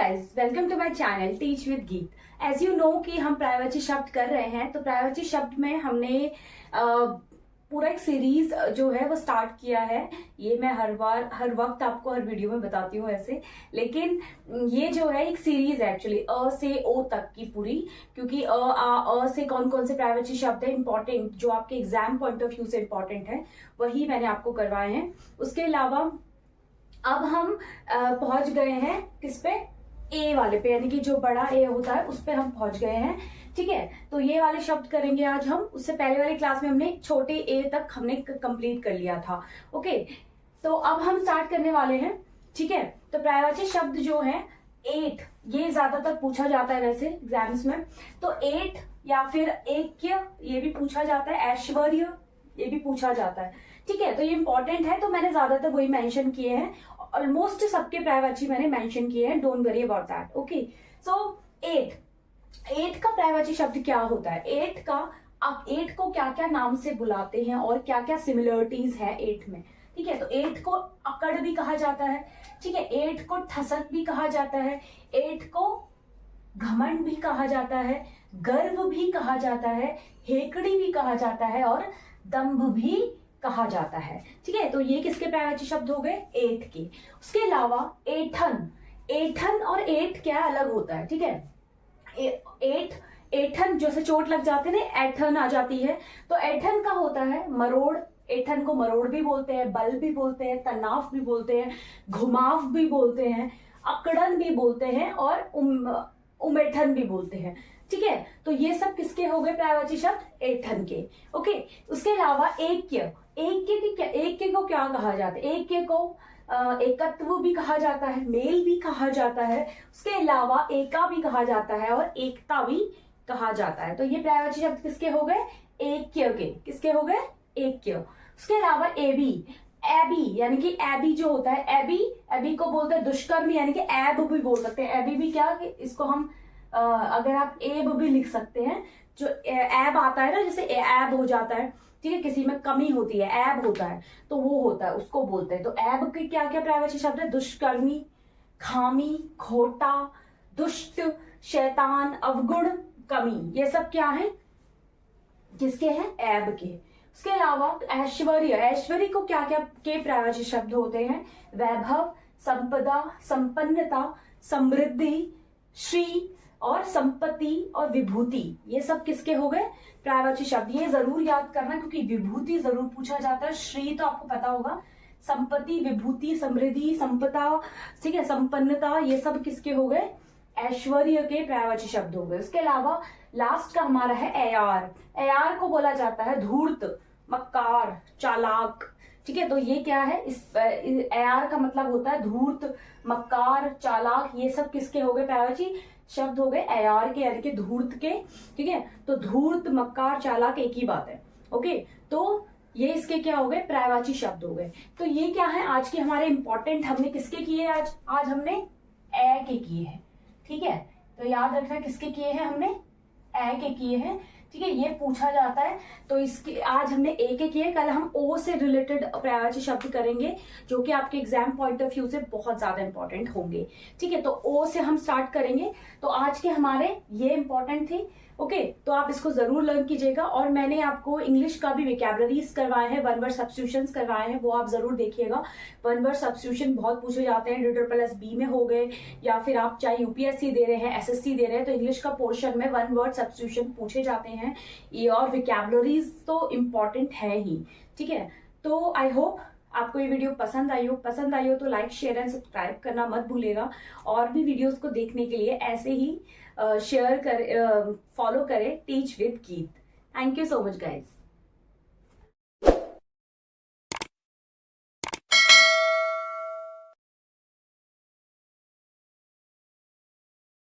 Guys, welcome to my channel teach with Geet. As you know कि हम पर्यायवाची शब्द कर रहे हैं, तो पर्यायवाची शब्द में हमने पूरा एक सीरीज जो है वो स्टार्ट किया है। ये मैं हर वक्त आपको हर वीडियो में बताती हूँ ऐसे, लेकिन ये जो है एक सीरीज है एक्चुअली अ से ओ तक की पूरी, क्योंकि अ से कौन कौन से पर्यायवाची शब्द है इंपॉर्टेंट, जो आपके एग्जाम पॉइंट ऑफ व्यू से इंपॉर्टेंट है, वही मैंने आपको करवाए हैं। उसके अलावा अब हम पहुंच गए हैं किस पे, ए वाले पे, यानी कि जो बड़ा ए होता है उस पे हम पहुंच गए हैं। ठीक है, तो ये वाले शब्द करेंगे आज हम। उससे पहले वाली क्लास में हमने छोटे ए तक हमने कंप्लीट कर लिया था। ओके, तो अब हम स्टार्ट करने वाले हैं। ठीक है, तो पर्यायवाची शब्द जो है 8, ये ज्यादातर पूछा जाता है वैसे एग्जाम्स में। तो 8 या फिर ऐक्य ये भी पूछा जाता है, ऐश्वर्य ये भी पूछा जाता है। ठीक है, तो ये इंपॉर्टेंट है, तो मैंने ज्यादातर वही मेंशन किए हैं। ऑलमोस्ट सबके पर्यायवाची मैंने मेंशन किए हैं, don't worry about that. Okay, so 8 का पर्यायवाची शब्द क्या होता है? 8 का, आप 8 को क्या क्या नाम से बुलाते हैं और क्या क्या सिमिलरिटीज है 8 में। ठीक है, तो 8 को अकड़ भी कहा जाता है। ठीक है, 8 को ठसक भी कहा जाता है, 8 को घमंड भी कहा जाता है, गर्व भी कहा जाता है, हेकड़ी भी कहा जाता है और दंभ भी कहा जाता है। ठीक है, तो ये किसके पर्यायवाची शब्द हो गए? 8 के। उसके अलावा ऐठन और 8 क्या अलग होता है? ठीक है, 8 ऐठन जैसे चोट लग जाते हैं ना, ऐठन आ जाती है, तो ऐठन का होता है मरोड़। ऐठन को मरोड़ भी बोलते हैं, बल भी बोलते हैं, तनाव भी बोलते हैं, घुमाव भी बोलते हैं, अकड़न भी बोलते हैं और उमेठन भी बोलते हैं। ठीक है, तो ये सब किसके हो गए पर्यायवाची शब्द? ऐठन के। ओके, उसके अलावा ऐक्य को क्या कहा जाता है? ऐक्य को एकत्व भी कहा जाता है, मेल भी कहा जाता है, उसके अलावा एका भी कहा जाता है और एकता भी कहा जाता है। तो ये पर्यायवाची शब्द किसके हो गए? ऐक्य के। किसके हो गए? ऐक्य। उसके अलावा एबी यानी कि एबी जो होता है, एबी को बोलते हैं दुष्कर्म, यानी कि एब भी बोल सकते हैं। एबी भी क्या, कि इसको हम अगर आप एब भी लिख सकते हैं, जो एब आता है ना, जैसे एब हो जाता है, ठीक है, किसी में कमी होती है, एब होता है, तो वो होता है, उसको बोलते हैं। तो एब के क्या क्या पर्यायवाची शब्द है? दुष्कर्मी, खामी, खोटा, दुष्ट, शैतान, अवगुण, कमी, ये सब क्या है? किसके हैं? एब के। उसके अलावा ऐश्वर्य को क्या क्या के पर्यायवाची शब्द होते हैं? वैभव, संपदा, संपन्नता, समृद्धि, श्री और संपत्ति और विभूति, ये सब किसके हो गए? पर्यायवाची शब्द। ये जरूर याद करना, क्योंकि विभूति जरूर पूछा जाता है, श्री तो आपको पता होगा, संपत्ति, विभूति, समृद्धि, संपदा, ठीक है, संपन्नता, ये सब किसके हो गए? ऐश्वर्य के पर्यायवाची शब्द हो गए। उसके अलावा लास्ट का हमारा है ऐयार को बोला जाता है धूर्त, मक्कार, चालाक। ठीक है, तो ये क्या है? इस ऐयार का मतलब होता है धूर्त, मक्कार, चालाक, ये सब किसके हो गए पर्यायवाची शब्द हो गए? ऐयार के, यानी कि धूर्त के। ठीक है, तो धूर्त, मक्कार, चालाक एक ही बात है। ओके, तो ये इसके क्या हो गए? पर्यायवाची शब्द हो गए। तो ये क्या है आज के हमारे इंपॉर्टेंट, हमने किसके किए आज हमने ए के किए हैं। ठीक है, तो याद रखना किसके किए हैं? हमने ए के किए हैं। ठीक है, ये पूछा जाता है, तो इसके आज हमने ए के किए। कल हम ओ से रिलेटेड पर्यायवाची शब्द करेंगे, जो कि आपके एग्जाम पॉइंट ऑफ व्यू से बहुत ज्यादा इंपॉर्टेंट होंगे। ठीक है, तो ओ से हम स्टार्ट करेंगे। तो आज के हमारे ये इंपॉर्टेंट थे। ओके, तो आप इसको जरूर लर्न कीजिएगा। और मैंने आपको इंग्लिश का भी वोकैबुलरीज करवाए हैं, वन वर्ड सब्स्टिट्यूशंस करवाए हैं, वो आप जरूर देखिएगा। वन वर्ड सब्स्टिट्यूशन बहुत पूछे जाते हैं, DSSB में हो गए, या फिर आप चाहे यूपीएससी दे रहे हैं, SSC दे रहे हैं, तो इंग्लिश का पोर्शन में वन वर्ड सब्स्टिट्यूशन पूछे जाते हैं। ये और वोकैबुलरीज तो इम्पॉर्टेंट है ही। ठीक है, तो आई होप आपको ये वीडियो पसंद आई हो तो लाइक, शेयर एंड सब्सक्राइब करना मत भूलिएगा। और भी वीडियोस को देखने के लिए ऐसे ही शेयर कर फॉलो करें टीच विद गीत। Thank you so much guys.